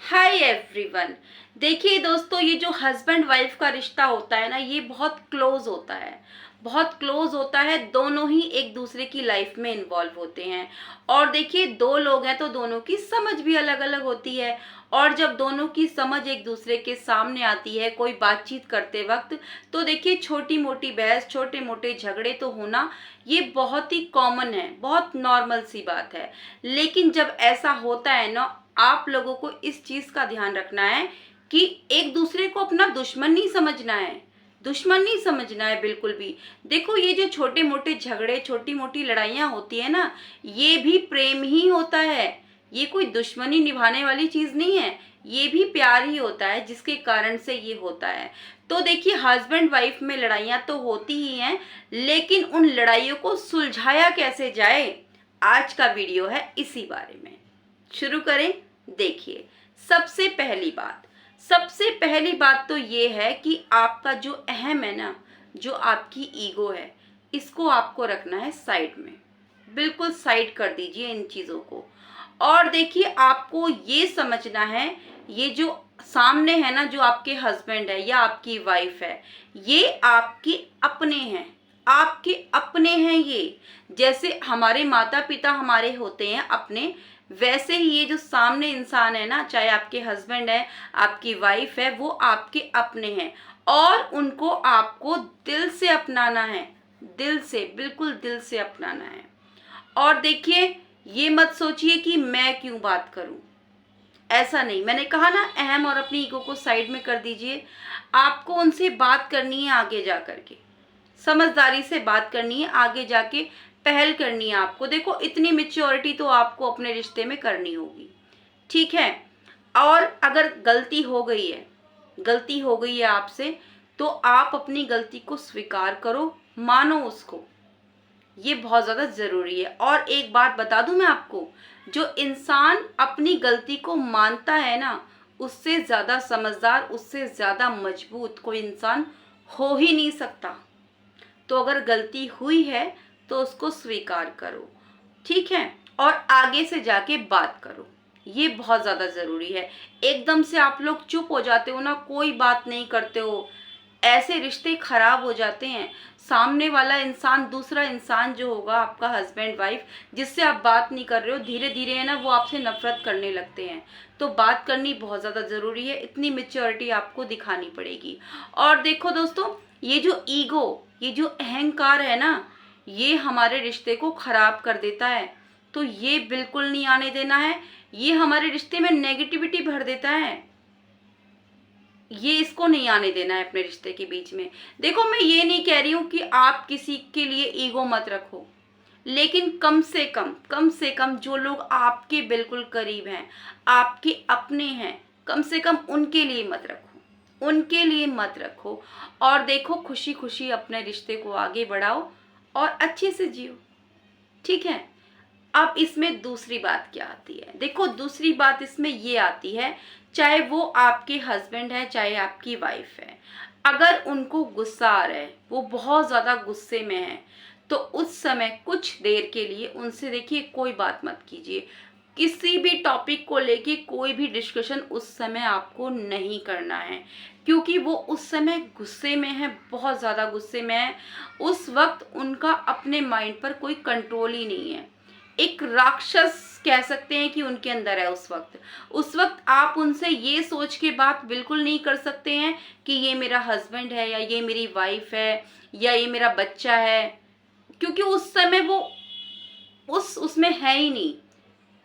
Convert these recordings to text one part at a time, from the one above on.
Hi everyone. देखिए दोस्तों, ये जो हस्बैंड वाइफ का रिश्ता होता है ना, ये बहुत क्लोज होता है। बहुत क्लोज होता है। दोनों ही एक दूसरे की लाइफ में इन्वॉल्व होते हैं। और देखिए, दो लोग हैं तो दोनों की समझ भी अलग अलग होती है। और जब दोनों की समझ एक दूसरे के सामने आती है कोई बातचीत करते वक्त, तो देखिए छोटी मोटी बहस, छोटे मोटे झगड़े तो होना ये बहुत ही कॉमन है, बहुत नॉर्मल सी बात है। लेकिन जब ऐसा होता है ना, आप लोगों को इस चीज का ध्यान रखना है कि एक दूसरे को अपना दुश्मन नहीं समझना है। दुश्मन नहीं समझना है बिल्कुल भी। देखो, ये जो छोटे मोटे झगड़े, छोटी मोटी लड़ाइयाँ होती है ना, ये भी प्रेम ही होता है। ये कोई दुश्मनी निभाने वाली चीज नहीं है। ये भी प्यार ही होता है जिसके कारण से ये होता है। तो देखिए, हस्बैंड वाइफ में लड़ाइयाँ तो होती ही हैं, लेकिन उन लड़ाइयों को सुलझाया कैसे जाए, आज का वीडियो है इसी बारे में। शुरू करें। देखिए, सबसे पहली बात तो ये है कि आपका जो अहम है ना, जो आपकी ईगो है, इसको आपको रखना है साइड में। बिल्कुल साइड कर दीजिए इन चीज़ों को। और देखिए, आपको ये समझना है, ये जो सामने है ना, जो आपके हस्बैंड है या आपकी वाइफ है, ये आपके अपने हैं। आपके अपने हैं ये। जैसे हमारे माता पिता हमारे होते हैं अपने, वैसे ही ये जो सामने इंसान है ना, चाहे आपके हस्बैंड है, आपकी वाइफ है, वो आपके अपने हैं। और उनको आपको दिल से अपनाना है। दिल से, बिल्कुल दिल से अपनाना है। और देखिए, ये मत सोचिए कि मैं क्यों बात करूं। ऐसा नहीं, मैंने कहा ना, अहम और अपनी ईगो को साइड में कर दीजिए। आपको उनसे बात करनी है आगे जा करके। समझदारी से बात करनी है, आगे जाके पहल करनी है आपको। देखो, इतनी मेच्योरिटी तो आपको अपने रिश्ते में करनी होगी, ठीक है। और अगर गलती हो गई है आपसे, तो आप अपनी गलती को स्वीकार करो, मानो उसको। ये बहुत ज़्यादा ज़रूरी है। और एक बात बता दूं मैं आपको, जो इंसान अपनी गलती को मानता है ना, उससे ज़्यादा समझदार, उससे ज़्यादा मजबूत कोई इंसान हो ही नहीं सकता। तो अगर गलती हुई है तो उसको स्वीकार करो, ठीक है। और आगे से जाके बात करो। ये बहुत ज़्यादा ज़रूरी है। एकदम से आप लोग चुप हो जाते हो ना, कोई बात नहीं करते हो, ऐसे रिश्ते खराब हो जाते हैं। सामने वाला इंसान, दूसरा इंसान जो होगा, आपका हस्बैंड वाइफ, जिससे आप बात नहीं कर रहे हो, धीरे धीरे है ना, वो आपसे नफरत करने लगते हैं। तो बात करनी बहुत ज़्यादा ज़रूरी है। इतनी मेच्योरिटी आपको दिखानी पड़ेगी। और देखो दोस्तों, ये जो ईगो, ये जो अहंकार है ना, ये हमारे रिश्ते को खराब कर देता है। तो ये बिल्कुल नहीं आने देना है। ये हमारे रिश्ते में नेगेटिविटी भर देता है। ये इसको नहीं आने देना है अपने रिश्ते के बीच में। देखो, मैं ये नहीं कह रही हूँ कि आप किसी के लिए ईगो मत रखो, लेकिन कम से कम जो लोग आपके बिल्कुल करीब हैं, आपके अपने हैं, कम से कम उनके लिए मत रखो, उनके लिए मत रखो। और देखो, खुशी खुशी अपने रिश्ते को आगे बढ़ाओ और अच्छे से जियो, ठीक है। अब इसमें दूसरी बात क्या आती है? देखो, दूसरी बात इसमें ये आती है, चाहे वो आपके हस्बैंड है, चाहे आपकी वाइफ है, अगर उनको गुस्सा आ रहा है, वो बहुत ज़्यादा गुस्से में है, तो उस समय कुछ देर के लिए उनसे देखिए कोई बात मत कीजिए। किसी भी टॉपिक को लेके कोई भी डिस्कशन उस समय आपको नहीं करना है, क्योंकि वो उस समय गुस्से में है, बहुत ज़्यादा गुस्से में है। उस वक्त उनका अपने माइंड पर कोई कंट्रोल ही नहीं है। एक राक्षस कह सकते हैं कि उनके अंदर है उस वक्त आप उनसे ये सोच के बात बिल्कुल नहीं कर सकते हैं कि ये मेरा हस्बैंड है, या ये मेरी वाइफ है, या ये मेरा बच्चा है, क्योंकि उस समय वो उसमें है ही नहीं।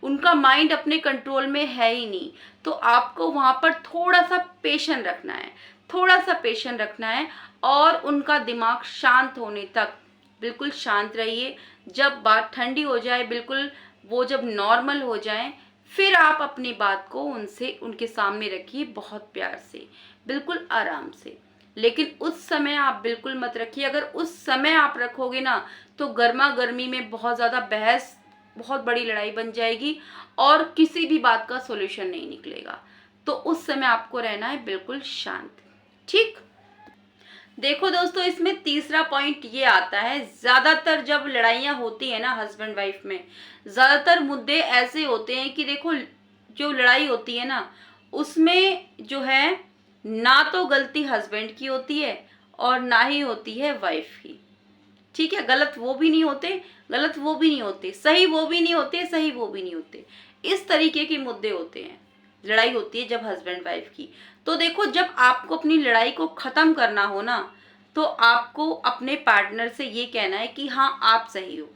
उनका माइंड अपने कंट्रोल में है ही नहीं। तो आपको वहां पर थोड़ा सा पेशेंस रखना है, थोड़ा सा पेशेंस रखना है। और उनका दिमाग शांत होने तक बिल्कुल शांत रहिए। जब बात ठंडी हो जाए, बिल्कुल वो जब नॉर्मल हो जाए, फिर आप अपनी बात को उनसे, उनके सामने रखिए, बहुत प्यार से, बिल्कुल आराम से। लेकिन उस समय आप बिल्कुल मत रखिए। अगर उस समय आप रखोगे ना, तो गर्मा गर्मी में बहुत ज़्यादा बहस, बहुत बड़ी लड़ाई बन जाएगी और किसी भी बात का सॉल्यूशन नहीं निकलेगा। तो उस समय आपको रहना है बिल्कुल शांत, ठीक। देखो दोस्तों, इसमें तीसरा पॉइंट ये आता है, ज्यादातर जब लड़ाइयाँ होती है ना हस्बैंड वाइफ में, ज्यादातर मुद्दे ऐसे होते हैं कि देखो, जो लड़ाई होती है ना, उसमें जो है ना तो गलती हस्बैंड की होती है और ना ही होती है वाइफ की। ठीक है, गलत वो भी नहीं होते, गलत वो भी नहीं होते, सही वो भी नहीं होते, सही वो भी नहीं होते। इस तरीके के मुद्दे होते हैं, लड़ाई होती है जब हस्बैंड वाइफ की। तो देखो, जब आपको अपनी लड़ाई को खत्म करना हो ना, तो आपको अपने पार्टनर से ये कहना है कि हाँ आप सही हो,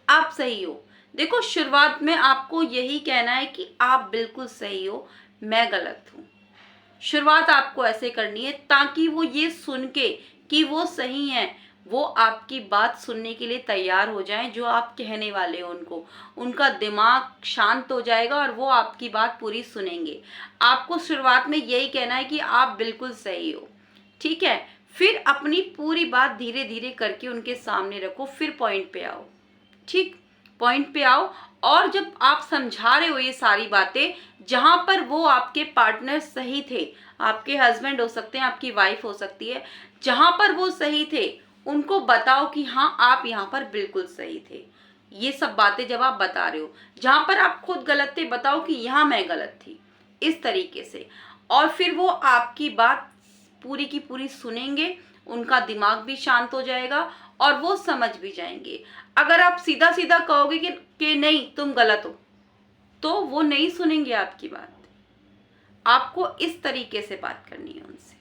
आप सही हो। देखो, शुरुआत में आपको यही कहना है कि आप बिल्कुल सही हो, मैं गलत हूँ। शुरुआत आपको ऐसे करनी है ताकि वो ये सुन के कि वो सही हैं, वो आपकी बात सुनने के लिए तैयार हो जाएं, जो आप कहने वाले हो उनको। उनका दिमाग शांत हो जाएगा और वो आपकी बात पूरी सुनेंगे। आपको शुरुआत में यही कहना है कि आप बिल्कुल सही हो, ठीक है। फिर अपनी पूरी बात धीरे धीरे करके उनके सामने रखो, फिर पॉइंट पे आओ, ठीक, पॉइंट पे आओ। और जब आप समझा रहे हो ये सारी बातें, जहां पर वो आपके पार्टनर सही थे, आपके हस्बैंड हो सकते हैं, आपकी वाइफ हो सकती है, जहां पर वो सही थे उनको बताओ कि हाँ आप यहाँ पर बिल्कुल सही थे। ये सब बातें जब आप बता रहे हो, जहां पर आप खुद गलत थे बताओ कि यहाँ मैं गलत थी, इस तरीके से। और फिर वो आपकी बात पूरी की पूरी सुनेंगे, उनका दिमाग भी शांत हो जाएगा और वो समझ भी जाएंगे। अगर आप सीधा सीधा कहोगे कि नहीं तुम गलत हो, तो वो नहीं सुनेंगे आपकी बात। आपको इस तरीके से बात करनी है उनसे,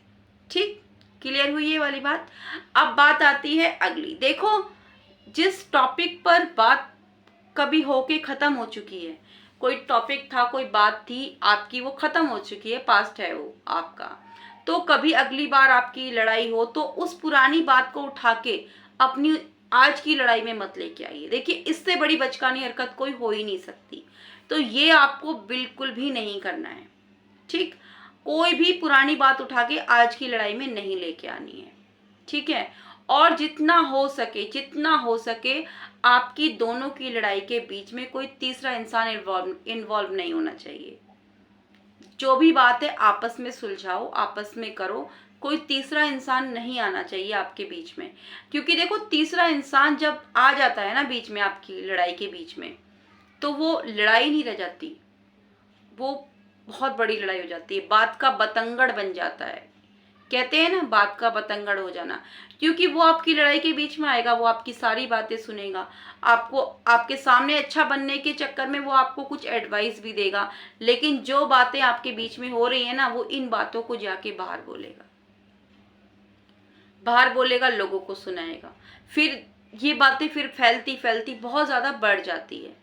ठीक, क्लियर हुई ये वाली बात। अब बात आती है अगली। देखो, जिस टॉपिक पर बात कभी होके खत्म हो चुकी है, कोई टॉपिक था, कोई बात थी आपकी, वो खत्म हो चुकी है, पास्ट है वो आपका, तो कभी अगली बार आपकी लड़ाई हो तो उस पुरानी बात को उठा के अपनी आज की लड़ाई में मत लेके आइए। देखिए, इससे बड़ी बचकानी हरकत कोई हो ही नहीं सकती, तो ये आपको बिल्कुल भी नहीं करना है, ठीक। कोई भी पुरानी बात उठा के आज की लड़ाई में नहीं लेके आनी है, ठीक है। और जितना हो सके आपकी दोनों की लड़ाई के बीच में कोई तीसरा इंसान इन्वॉल्व नहीं होना चाहिए। जो भी बात है आपस में सुलझाओ, आपस में करो, कोई तीसरा इंसान नहीं आना चाहिए आपके बीच में। क्योंकि देखो, तीसरा इंसान जब आ जाता है ना बीच में, आपकी लड़ाई के बीच में, तो वो लड़ाई नहीं रह जाती, वो बहुत बड़ी लड़ाई हो जाती है, बात का बतंगड़ बन जाता है। कहते हैं ना, बात का बतंगड़ हो जाना। क्योंकि वो आपकी लड़ाई के बीच में आएगा, वो आपकी सारी बातें सुनेगा, आपको आपके सामने अच्छा बनने के चक्कर में वो आपको कुछ एडवाइस भी देगा, लेकिन जो बातें आपके बीच में हो रही है ना, वो इन बातों को जाके बाहर बोलेगा, बाहर बोलेगा, लोगों को सुनाएगा। फिर ये बातें फिर फैलती फैलती बहुत ज्यादा बढ़ जाती है।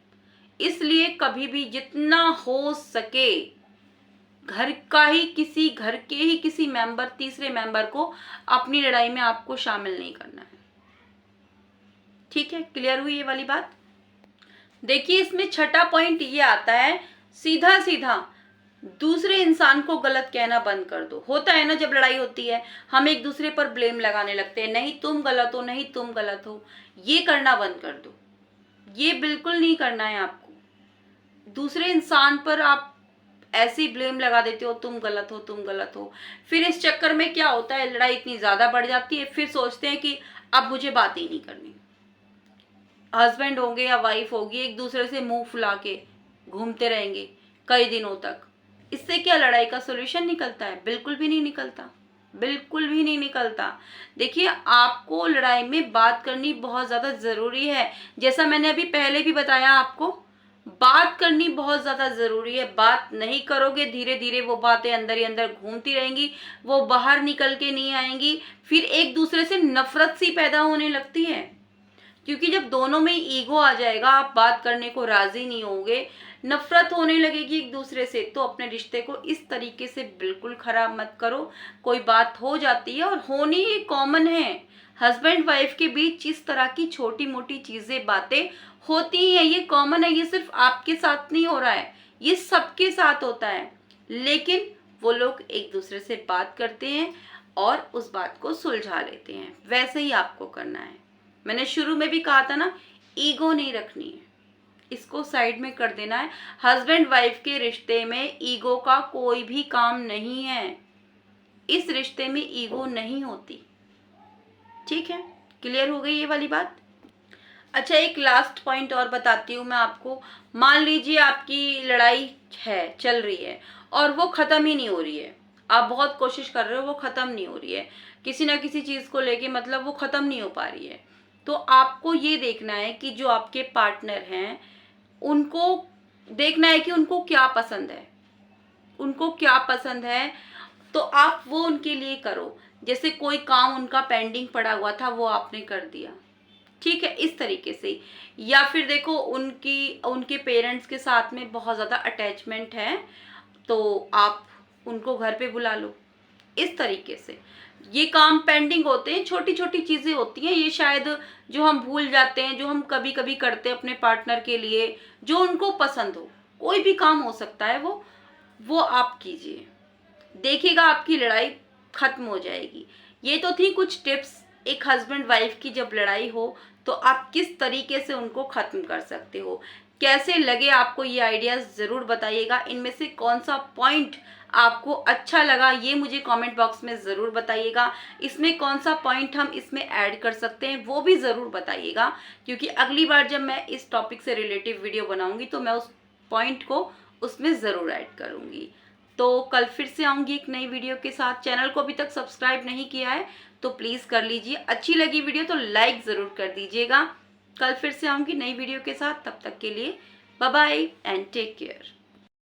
इसलिए कभी भी जितना हो सके घर के ही किसी मेंबर, तीसरे मेंबर को अपनी लड़ाई में आपको शामिल नहीं करना है, ठीक है। क्लियर हुई ये वाली बात। देखिए, इसमें छठा पॉइंट ये आता है, सीधा सीधा दूसरे इंसान को गलत कहना बंद कर दो। होता है ना, जब लड़ाई होती है हम एक दूसरे पर ब्लेम लगाने लगते हैं, नहीं तुम गलत हो, नहीं तुम गलत हो। ये करना बंद कर दो, ये बिल्कुल नहीं करना है आपको। दूसरे इंसान पर आप ऐसे ही ब्लेम लगा देते हो, तुम गलत हो, तुम गलत हो। फिर इस चक्कर में क्या होता है, लड़ाई इतनी ज्यादा बढ़ जाती है, फिर सोचते हैं कि अब मुझे बात ही नहीं करनी। हस्बैंड होंगे या वाइफ होगी, एक दूसरे से मुंह फुला के घूमते रहेंगे कई दिनों तक। इससे क्या लड़ाई का सॉल्यूशन निकलता है? बिल्कुल भी नहीं निकलता, बिल्कुल भी नहीं निकलता। देखिए, आपको लड़ाई में बात करनी बहुत ज्यादा जरूरी है। जैसा मैंने अभी पहले भी बताया आपको, बात करनी बहुत ज्यादा जरूरी है। बात नहीं करोगे, धीरे धीरे वो बातें अंदर ही अंदर घूमती रहेंगी, वो बाहर निकल के नहीं आएंगी। फिर एक दूसरे से नफरत सी पैदा होने लगती है, क्योंकि जब दोनों में ईगो आ जाएगा, आप बात करने को राजी नहीं होंगे, नफरत होने लगेगी एक दूसरे से, तो अपने रिश्ते को इस तरीके से बिल्कुल खराब मत करो। कोई बात हो जाती है और होनी ये कॉमन है, हस्बैंड वाइफ के बीच इस तरह की छोटी मोटी चीजें, बातें होती ही है, ये कॉमन है। ये सिर्फ आपके साथ नहीं हो रहा है, ये सबके साथ होता है। लेकिन वो लोग एक दूसरे से बात करते हैं और उस बात को सुलझा लेते हैं। वैसे ही आपको करना है। मैंने शुरू में भी कहा था ना, ईगो नहीं रखनी है, इसको साइड में कर देना है। हस्बैंड वाइफ के रिश्ते में ईगो का कोई भी काम नहीं है, इस रिश्ते में ईगो नहीं होती, ठीक है। क्लियर हो गई ये वाली बात। अच्छा, एक लास्ट पॉइंट और बताती हूँ मैं आपको। मान लीजिए आपकी लड़ाई है, चल रही है और वो खत्म ही नहीं हो रही है, आप बहुत कोशिश कर रहे हो, वो खत्म नहीं हो रही है, किसी ना किसी चीज को लेके, मतलब वो खत्म नहीं हो पा रही है। तो आपको ये देखना है कि जो आपके पार्टनर हैं उनको देखना है कि उनको क्या पसंद है, उनको क्या पसंद है, तो आप वो उनके लिए करो। जैसे कोई काम उनका पेंडिंग पड़ा हुआ था, वो आपने कर दिया, ठीक है, इस तरीके से। या फिर देखो उनकी उनके पेरेंट्स के साथ में बहुत ज़्यादा अटैचमेंट है, तो आप उनको घर पे बुला लो, इस तरीके से। ये काम पेंडिंग होते हैं, छोटी छोटी चीज़ें होती हैं ये, शायद जो हम भूल जाते हैं, जो हम कभी कभी करते हैं अपने पार्टनर के लिए, जो उनको पसंद हो, कोई भी काम हो सकता है, वो आप कीजिए, देखिएगा आपकी लड़ाई खत्म हो जाएगी। ये तो थी कुछ टिप्स एक हस्बैंड वाइफ की जब लड़ाई हो तो आप किस तरीके से उनको खत्म कर सकते हो। कैसे लगे आपको ये आइडियाज ज़रूर बताइएगा। इनमें से कौन सा पॉइंट आपको अच्छा लगा ये मुझे कमेंट बॉक्स में ज़रूर बताइएगा। इसमें कौन सा पॉइंट हम इसमें ऐड कर सकते हैं वो भी ज़रूर बताइएगा, क्योंकि अगली बार जब मैं इस टॉपिक से रिलेटिव वीडियो बनाऊंगी तो मैं उस पॉइंट को उसमें ज़रूर ऐड करूंगी। तो कल फिर से आऊंगी एक नई वीडियो के साथ। चैनल को अभी तक सब्सक्राइब नहीं किया है तो प्लीज़ कर लीजिए। अच्छी लगी वीडियो तो लाइक ज़रूर कर दीजिएगा। कल फिर से आऊंगी नई वीडियो के साथ, तब तक के लिए bye bye and take care.